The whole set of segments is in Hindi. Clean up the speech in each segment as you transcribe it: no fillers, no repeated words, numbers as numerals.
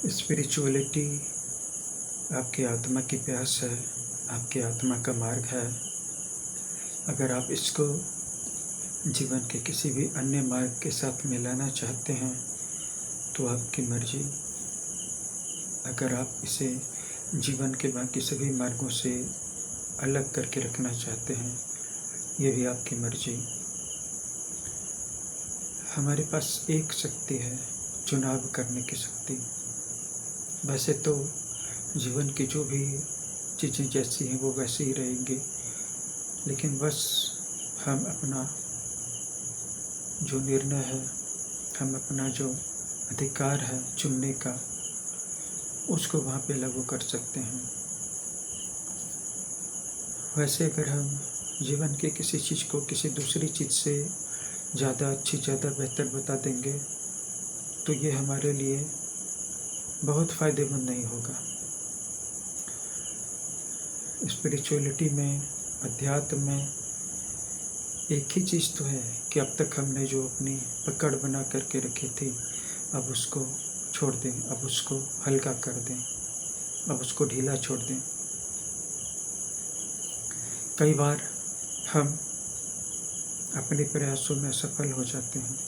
स्पिरिचुअलिटी आपकी आत्मा की प्यास है, आपकी आत्मा का मार्ग है। अगर आप इसको जीवन के किसी भी अन्य मार्ग के साथ मिलाना चाहते हैं तो आपकी मर्जी। अगर आप इसे जीवन के बाकी सभी मार्गों से अलग करके रखना चाहते हैं, ये भी आपकी मर्जी। हमारे पास एक शक्ति है, चुनाव करने की शक्ति। वैसे तो जीवन की जो भी चीज़ें जैसी हैं वो वैसी ही रहेंगी, लेकिन बस हम अपना जो निर्णय है, हम अपना जो अधिकार है चुनने का, उसको वहाँ पे लागू कर सकते हैं। वैसे अगर हम जीवन के किसी चीज़ को किसी दूसरी चीज़ से ज़्यादा अच्छी, ज़्यादा बेहतर बता देंगे तो ये हमारे लिए बहुत फ़ायदेमंद नहीं होगा। स्पिरिचुअलिटी में, अध्यात्म में एक ही चीज़ तो है कि अब तक हमने जो अपनी पकड़ बना करके रखी थी, अब उसको छोड़ दें, अब उसको हल्का कर दें, अब उसको ढीला छोड़ दें। कई बार हम अपने प्रयासों में असफल हो जाते हैं।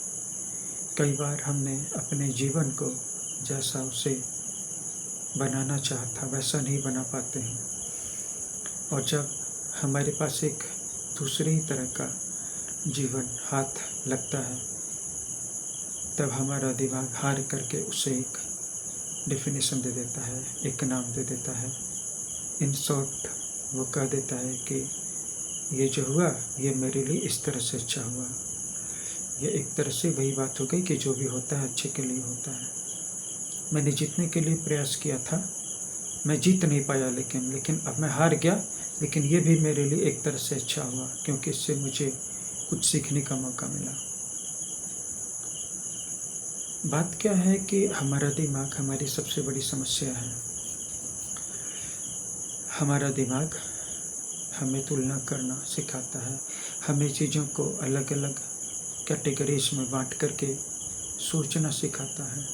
कई बार हमने अपने जीवन को जैसा उसे बनाना चाहा था वैसा नहीं बना पाते हैं, और जब हमारे पास एक दूसरे ही तरह का जीवन हाथ लगता है तब हमारा दिमाग हार करके उसे एक डेफिनेशन दे देता है, एक नाम दे देता है। इन शॉर्ट वो कह देता है कि ये जो हुआ ये मेरे लिए इस तरह से अच्छा हुआ। ये एक तरह से वही बात हो गई कि जो भी होता है अच्छे के लिए होता है। मैंने जीतने के लिए प्रयास किया था, मैं जीत नहीं पाया, लेकिन अब मैं हार गया, लेकिन ये भी मेरे लिए एक तरह से अच्छा हुआ क्योंकि इससे मुझे कुछ सीखने का मौका मिला। बात क्या है कि हमारा दिमाग हमारी सबसे बड़ी समस्या है। हमारा दिमाग हमें तुलना करना सिखाता है, हमें चीज़ों को अलग अलग कैटेगरीज में बांट करके सोचना सिखाता है।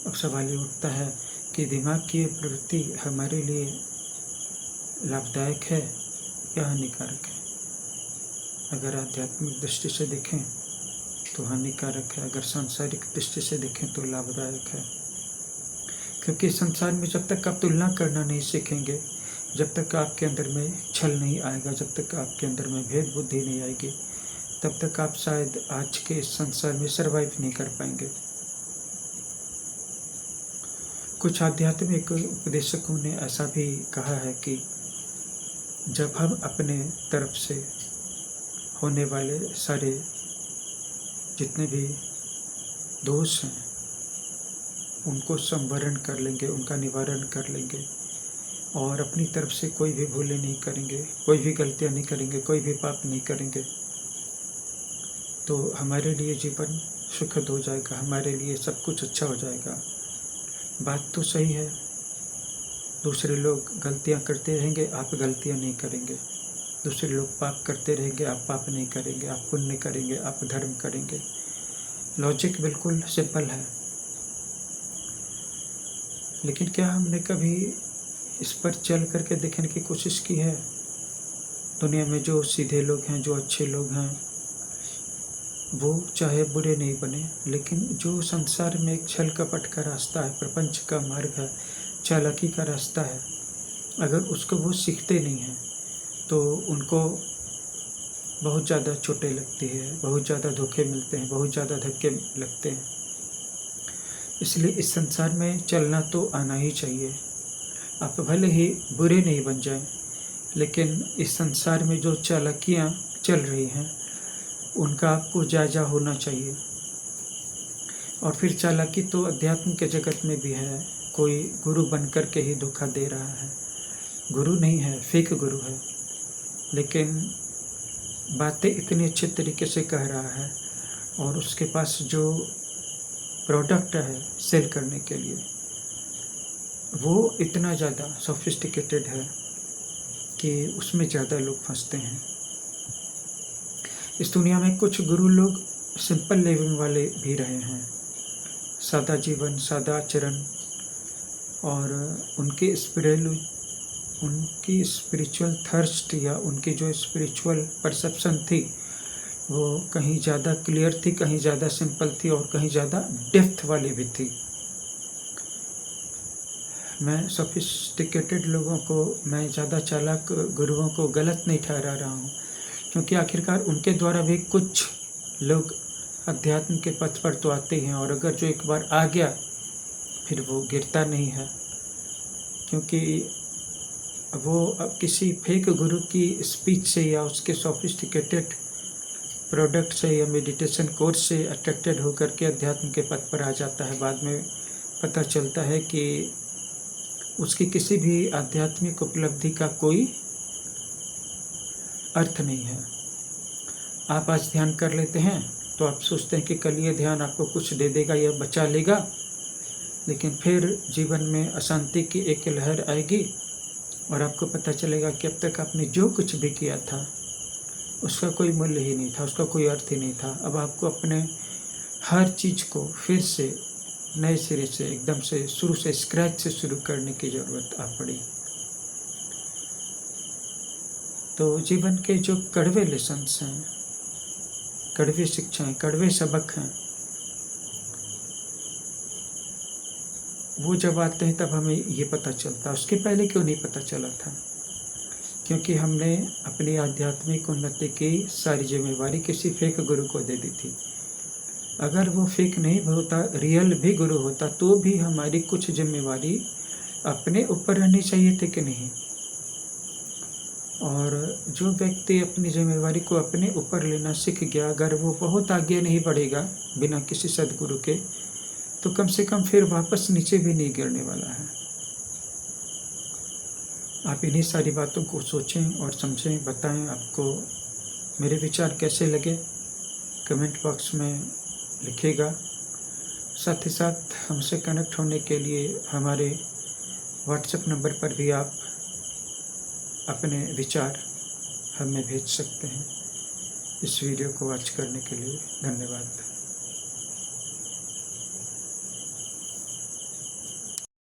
अब सवाल ये उठता है कि दिमाग की ये प्रवृत्ति हमारे लिए लाभदायक है या हानिकारक है। अगर आध्यात्मिक दृष्टि से देखें तो हानिकारक है, अगर सांसारिक दृष्टि से देखें तो लाभदायक है। क्योंकि संसार में जब तक आप तुलना करना नहीं सीखेंगे, जब तक आपके अंदर में छल नहीं आएगा, जब तक आपके अंदर में भेद बुद्धि नहीं आएगी, तब तक आप शायद आज के इस संसार में सर्वाइव नहीं कर पाएंगे। कुछ आध्यात्मिक उपदेशकों ने ऐसा भी कहा है कि जब हम अपने तरफ से होने वाले सारे जितने भी दोष हैं उनको संवरण कर लेंगे, उनका निवारण कर लेंगे और अपनी तरफ से कोई भी भूलें नहीं करेंगे, कोई भी गलतियां नहीं करेंगे, कोई भी पाप नहीं करेंगे, तो हमारे लिए जीवन सुखद हो जाएगा, हमारे लिए सब कुछ अच्छा हो जाएगा। बात तो सही है, दूसरे लोग गलतियां करते रहेंगे, आप गलतियां नहीं करेंगे। दूसरे लोग पाप करते रहेंगे, आप पाप नहीं करेंगे, आप पुण्य करेंगे, आप धर्म करेंगे। लॉजिक बिल्कुल सिंपल है, लेकिन क्या हमने कभी इस पर चल करके देखने की कोशिश की है? दुनिया में जो सीधे लोग हैं, जो अच्छे लोग हैं, वो चाहे बुरे नहीं बने, लेकिन जो संसार में एक छल कपट का रास्ता है, प्रपंच का मार्ग है, चालाकी का रास्ता है, अगर उसको वो सीखते नहीं हैं तो उनको बहुत ज़्यादा चोटें लगती है, बहुत ज़्यादा धोखे मिलते हैं, बहुत ज़्यादा धक्के लगते हैं। इसलिए इस संसार में चलना तो आना ही चाहिए। आप भले ही बुरे नहीं बन जाएं, लेकिन इस संसार में जो चालाकियाँ चल रही हैं उनका आपको जायजा होना चाहिए। और फिर चालाकी तो अध्यात्म के जगत में भी है। कोई गुरु बन कर के ही धोखा दे रहा है, गुरु नहीं है, फेक गुरु है, लेकिन बातें इतनी अच्छे तरीके से कह रहा है और उसके पास जो प्रोडक्ट है सेल करने के लिए वो इतना ज़्यादा सोफिस्टिकेटेड है कि उसमें ज़्यादा लोग फंसते हैं। इस दुनिया में कुछ गुरु लोग सिंपल लिविंग वाले भी रहे हैं, सादा जीवन, सादा आचरण, और उनकी स्पिरिचुअल थर्स्ट या उनकी जो स्पिरिचुअल परसेप्शन थी वो कहीं ज़्यादा क्लियर थी, कहीं ज़्यादा सिंपल थी और कहीं ज़्यादा डेप्थ वाली भी थी। मैं सोफिस्टिकेटेड लोगों को, मैं ज़्यादा चालाक गुरुओं को गलत नहीं ठहरा रहा हूँ, क्योंकि आखिरकार उनके द्वारा भी कुछ लोग अध्यात्म के पथ पर तो आते हैं, और अगर जो एक बार आ गया फिर वो गिरता नहीं है, क्योंकि वो अब किसी फेक गुरु की स्पीच से या उसके सोफिस्टिकेटेड प्रोडक्ट से या मेडिटेशन कोर्स से अट्रैक्टेड होकर के अध्यात्म के पथ पर आ जाता है। बाद में पता चलता है कि उसकी किसी भी आध्यात्मिक उपलब्धि का कोई अर्थ नहीं है। आप आज ध्यान कर लेते हैं तो आप सोचते हैं कि कल ये ध्यान आपको कुछ दे देगा या बचा लेगा, लेकिन फिर जीवन में अशांति की एक लहर आएगी और आपको पता चलेगा कि अब तक आपने जो कुछ भी किया था उसका कोई मूल्य ही नहीं था, उसका कोई अर्थ ही नहीं था। अब आपको अपने हर चीज़ को फिर से नए सिरे से, एकदम से शुरू से, स्क्रैच से शुरू करने की ज़रूरत आ पड़ी। तो जीवन के जो कड़वे लेसन्स हैं, कड़वी शिक्षाएं, कड़वे सबक हैं, वो जब आते हैं तब हमें ये पता चलता है। उसके पहले क्यों नहीं पता चला था? क्योंकि हमने अपनी आध्यात्मिक उन्नति की सारी जिम्मेवारी किसी फेक गुरु को दे दी थी। अगर वो फेक नहीं होता, रियल भी गुरु होता, तो भी हमारी कुछ जिम्मेवारी अपने ऊपर रहनी चाहिए थी कि नहीं? और जो व्यक्ति अपनी जिम्मेवारी को अपने ऊपर लेना सीख गया, अगर वो बहुत आगे नहीं बढ़ेगा बिना किसी सदगुरु के, तो कम से कम फिर वापस नीचे भी नहीं गिरने वाला है। आप इन्हीं सारी बातों को सोचें और समझें, बताएं आपको मेरे विचार कैसे लगे, कमेंट बॉक्स में लिखिएगा। साथ ही साथ हमसे कनेक्ट होने के लिए हमारे व्हाट्सएप नंबर पर भी आप अपने विचार हमें भेज सकते हैं। इस वीडियो को वॉच करने के लिए धन्यवाद।